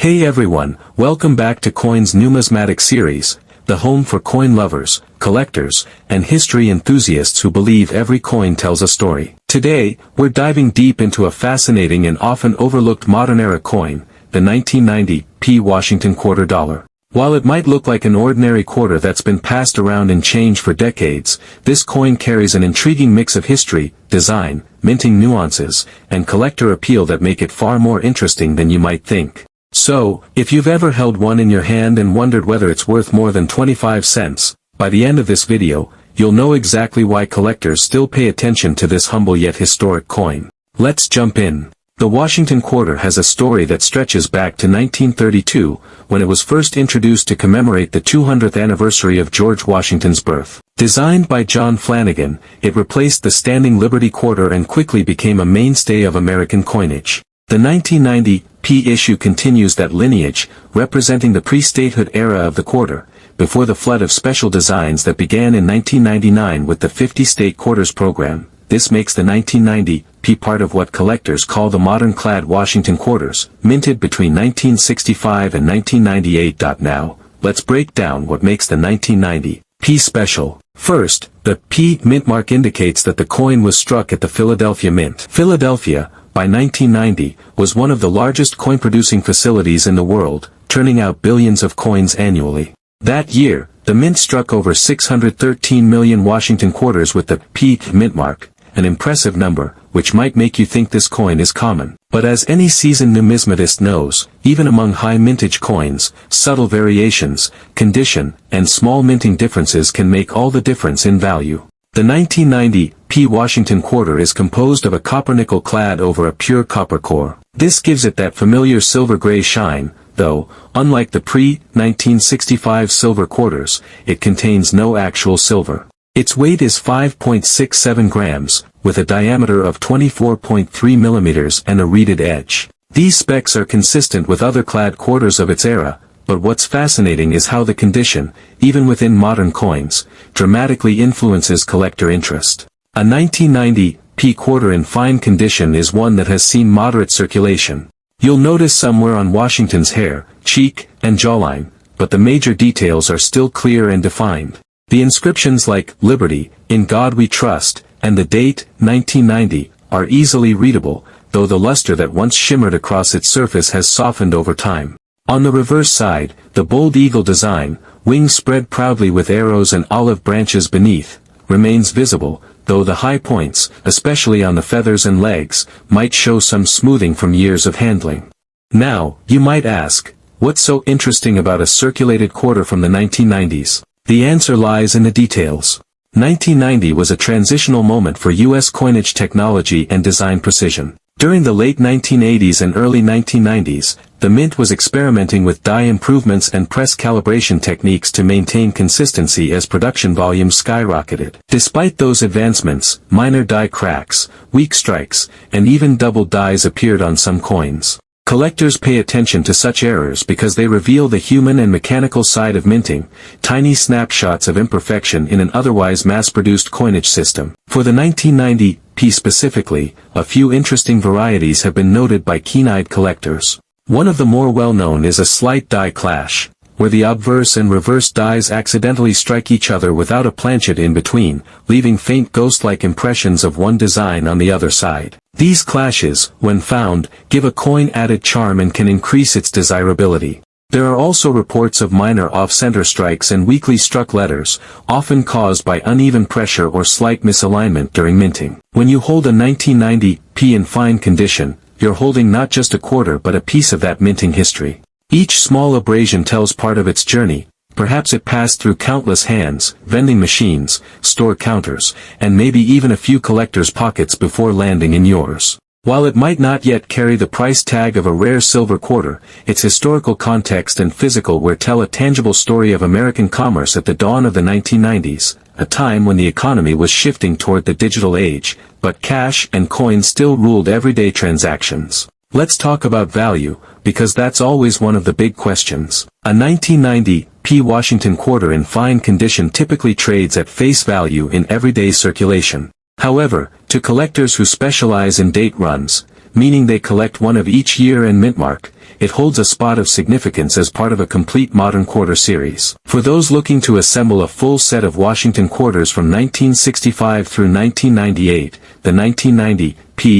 Hey everyone, welcome back to Coins Numismatic Series, the home for coin lovers, collectors, and history enthusiasts who believe every coin tells a story. Today, we're diving deep into a fascinating and often overlooked modern-era coin, the 1990 P Washington quarter dollar. While it might look like an ordinary quarter that's been passed around in change for decades, this coin carries an intriguing mix of history, design, minting nuances, and collector appeal that make it far more interesting than you might think. So, if you've ever held one in your hand and wondered whether it's worth more than 25 cents, by the end of this video, you'll know exactly why collectors still pay attention to this humble yet historic coin. Let's jump in. The Washington quarter has a story that stretches back to 1932, when it was first introduced to commemorate the 200th anniversary of George Washington's birth. Designed by John Flanagan, it replaced the standing Liberty quarter and quickly became a mainstay of American coinage. The 1990 P issue continues that lineage, representing the pre-statehood era of the quarter, before the flood of special designs that began in 1999 with the 50-state quarters program. This makes the 1990 P part of what collectors call the modern-clad Washington quarters, minted between 1965 and 1998. Now, let's break down what makes the 1990 P special. First, the P mint mark indicates that the coin was struck at the Philadelphia Mint. Philadelphia, by 1990, was one of the largest coin-producing facilities in the world, turning out billions of coins annually. That year, the mint struck over 613 million Washington quarters with the P mint mark, an impressive number, which might make you think this coin is common. But as any seasoned numismatist knows, even among high mintage coins, subtle variations, condition, and small minting differences can make all the difference in value. The 1990 P Washington quarter is composed of a copper-nickel clad over a pure copper core. This gives it that familiar silver-gray shine, though, unlike the pre-1965 silver quarters, it contains no actual silver. Its weight is 5.67 grams, with a diameter of 24.3 millimeters and a reeded edge. These specs are consistent with other clad quarters of its era, but what's fascinating is how the condition, even within modern coins, dramatically influences collector interest. A 1990 P quarter in fine condition is one that has seen moderate circulation. You'll notice somewhere on Washington's hair, cheek, and jawline, but the major details are still clear and defined. The inscriptions like "Liberty, in God We Trust," and the date, 1990, are easily readable, though the luster that once shimmered across its surface has softened over time. On the reverse side, the bold eagle design, wings spread proudly with arrows and olive branches beneath, remains visible, though the high points, especially on the feathers and legs, might show some smoothing from years of handling. Now, you might ask, what's so interesting about a circulated quarter from the 1990s? The answer lies in the details. 1990 was a transitional moment for U.S. coinage technology and design precision. During the late 1980s and early 1990s, the Mint was experimenting with die improvements and press calibration techniques to maintain consistency as production volumes skyrocketed. Despite those advancements, minor die cracks, weak strikes, and even double dies appeared on some coins. Collectors pay attention to such errors because they reveal the human and mechanical side of minting, tiny snapshots of imperfection in an otherwise mass-produced coinage system. For the 1990 P specifically, a few interesting varieties have been noted by keen-eyed collectors. One of the more well-known is a slight die clash, where the obverse and reverse dies accidentally strike each other without a planchet in between, leaving faint ghost-like impressions of one design on the other side. These clashes, when found, give a coin added charm and can increase its desirability. There are also reports of minor off-center strikes and weakly struck letters, often caused by uneven pressure or slight misalignment during minting. When you hold a 1990 P in fine condition, you're holding not just a quarter but a piece of that minting history. Each small abrasion tells part of its journey. Perhaps it passed through countless hands, vending machines, store counters, and maybe even a few collectors' pockets before landing in yours. While it might not yet carry the price tag of a rare silver quarter, its historical context and physical wear tell a tangible story of American commerce at the dawn of the 1990s, a time when the economy was shifting toward the digital age, but cash and coins still ruled everyday transactions. Let's talk about value, because that's always one of the big questions. A 1990 P Washington quarter in fine condition typically trades at face value in everyday circulation. However, to collectors who specialize in date runs, meaning they collect one of each year and mint mark, it holds a spot of significance as part of a complete modern quarter series. For those looking to assemble a full set of Washington quarters from 1965 through 1998, the 1990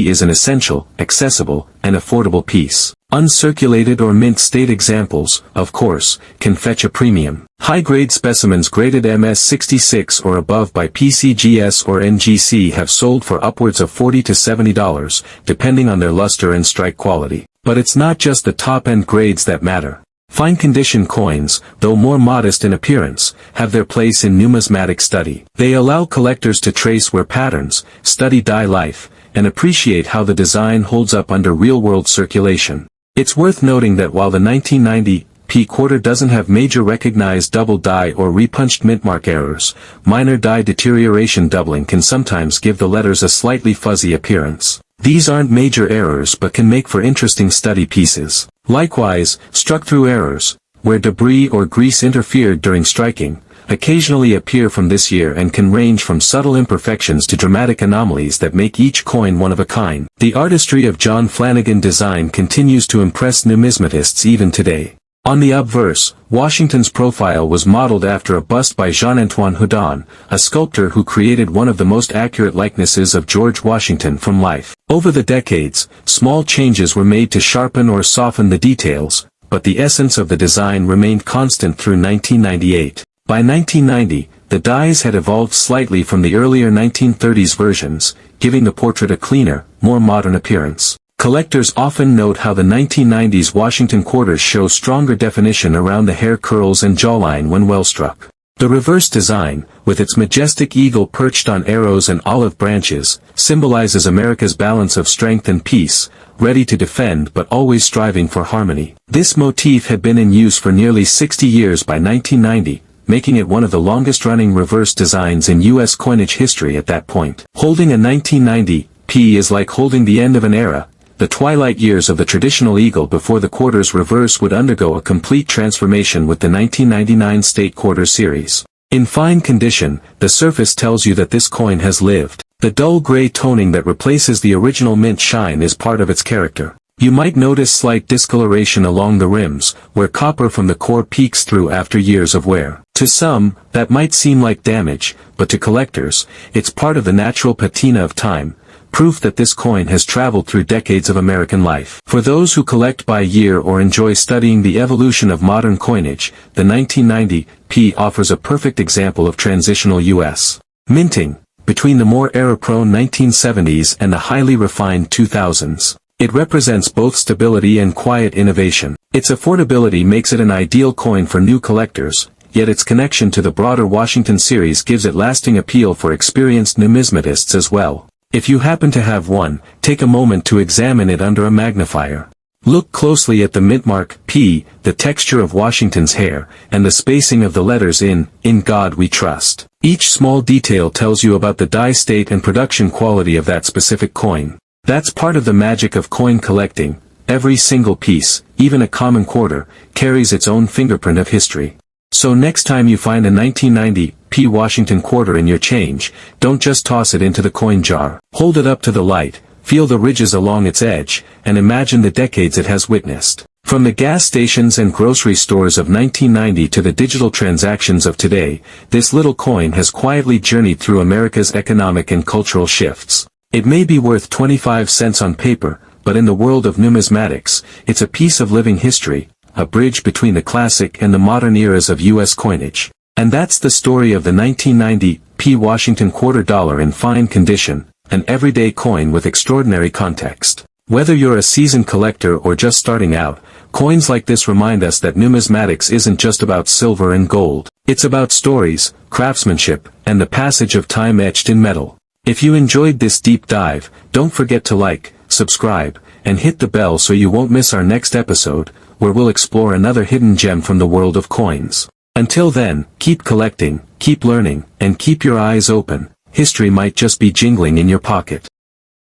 is an essential, accessible, and affordable piece. Uncirculated or mint state examples, of course, can fetch a premium. High-grade specimens graded MS66 or above by PCGS or NGC have sold for upwards of $40 to $70, depending on their luster and strike quality. But it's not just the top-end grades that matter. Fine condition coins, though more modest in appearance, have their place in numismatic study. They allow collectors to trace wear patterns, study die life, and appreciate how the design holds up under real-world circulation. It's worth noting that while the 1990 quarter doesn't have major recognized double die or repunched mintmark errors, minor die deterioration doubling can sometimes give the letters a slightly fuzzy appearance. These aren't major errors but can make for interesting study pieces. Likewise, struck-through errors, where debris or grease interfered during striking, occasionally appear from this year and can range from subtle imperfections to dramatic anomalies that make each coin one of a kind. The artistry of John Flanagan design continues to impress numismatists even today. On the obverse, Washington's profile was modeled after a bust by Jean-Antoine Houdon, a sculptor who created one of the most accurate likenesses of George Washington from life. Over the decades, small changes were made to sharpen or soften the details, but the essence of the design remained constant through 1998. By 1990, the dies had evolved slightly from the earlier 1930s versions, giving the portrait a cleaner, more modern appearance. Collectors often note how the 1990s Washington quarters show stronger definition around the hair curls and jawline when well struck. The reverse design, with its majestic eagle perched on arrows and olive branches, symbolizes America's balance of strength and peace, ready to defend but always striving for harmony. This motif had been in use for nearly 60 years by 1990, making it one of the longest-running reverse designs in U.S. coinage history at that point. Holding a 1990 is like holding the end of an era, the twilight years of the traditional eagle before the quarters reverse would undergo a complete transformation with the 1999 State Quarter Series. In fine condition, the surface tells you that this coin has lived. The dull gray toning that replaces the original mint shine is part of its character. You might notice slight discoloration along the rims, where copper from the core peeks through after years of wear. To some, that might seem like damage, but to collectors, it's part of the natural patina of time, proof that this coin has traveled through decades of American life. For those who collect by year or enjoy studying the evolution of modern coinage, the 1990 offers a perfect example of transitional U.S. minting, between the more error-prone 1970s and the highly refined 2000s. It represents both stability and quiet innovation. Its affordability makes it an ideal coin for new collectors, yet its connection to the broader Washington series gives it lasting appeal for experienced numismatists as well. If you happen to have one, take a moment to examine it under a magnifier. Look closely at the mintmark P, the texture of Washington's hair, and the spacing of the letters in God We Trust. Each small detail tells you about the die state and production quality of that specific coin. That's part of the magic of coin collecting. Every single piece, even a common quarter, carries its own fingerprint of history. So next time you find a 1990 Washington quarter in your change, don't just toss it into the coin jar. Hold it up to the light, feel the ridges along its edge, and imagine the decades it has witnessed. From the gas stations and grocery stores of 1990 to the digital transactions of today, this little coin has quietly journeyed through America's economic and cultural shifts. It may be worth 25 cents on paper, but in the world of numismatics, it's a piece of living history, a bridge between the classic and the modern eras of U.S. coinage. And that's the story of the 1990 Washington quarter dollar in fine condition, an everyday coin with extraordinary context. Whether you're a seasoned collector or just starting out, coins like this remind us that numismatics isn't just about silver and gold. It's about stories, craftsmanship, and the passage of time etched in metal. If you enjoyed this deep dive, don't forget to like, subscribe, and hit the bell so you won't miss our next episode, where we'll explore another hidden gem from the world of coins. Until then, keep collecting, keep learning, and keep your eyes open. History might just be jingling in your pocket.